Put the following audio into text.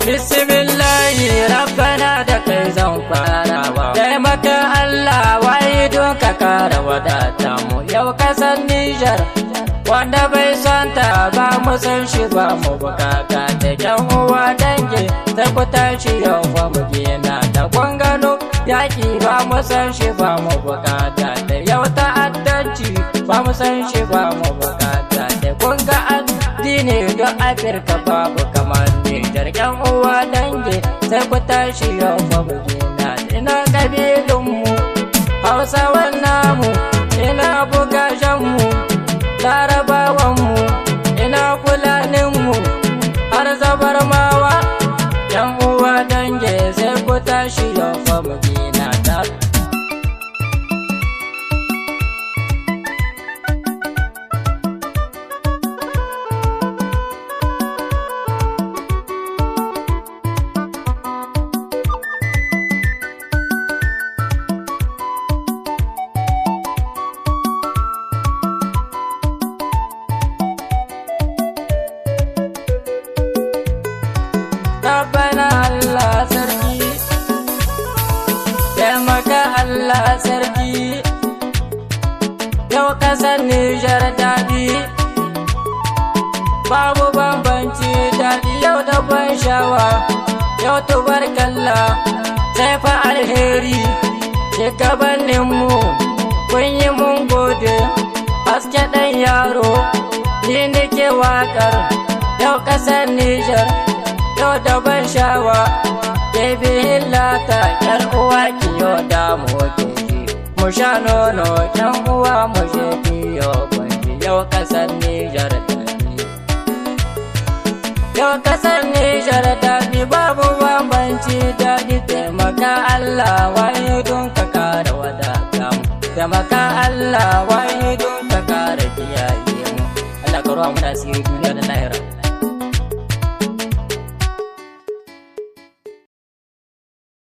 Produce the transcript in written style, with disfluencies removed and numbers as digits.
Bismillahi rabbana da kai zan farawa. Taimaka Allah waye don ka kara wadata mu. Yau kasar Niger wanda bai santa ba mu san shi ba mu bukata da yan uwa dangi sai ku tashi yau fa mu gina da kwangano yaki ba mu san shi ba mu bukata da yau ta'addanci ba mu san shi ba mu bukata da kunga addini don Afirka babu kamar Niger yan uwa dangi sai ku tashi yau fa mu gina ina kabilun mu Hausawan namu ina bugashen mu Larabawanmu ina fulaninmu har zabarmawa yan uwa dange sai ku tashi yau fa mu gina ta. Rabbana Allah sarki, taimaka Allah sarki, yau kasar Niger daɗi, babu bambanci daɗi yau da ban shawa, yau tubarkalla sai fa alheri, shugabanninmu kun yi mun gode, haske ɗan yaro, ni nake waƙar yau kasar Niger. Yau da ban shawa, baby hillata ƴar uwa kiyo da mu keji. Mu sha nono ƴan uwa mu je kiyo kwanji. Yau kasar Niger daɗi. Yau kasar Niger daɗi babu bambanci daɗi. Taimaka Allah waye don ka kara wadata mu. Taimaka Allah waye don ka kara kiyaye mu. Allah ka ruwa mu da asiri duniya da lahira.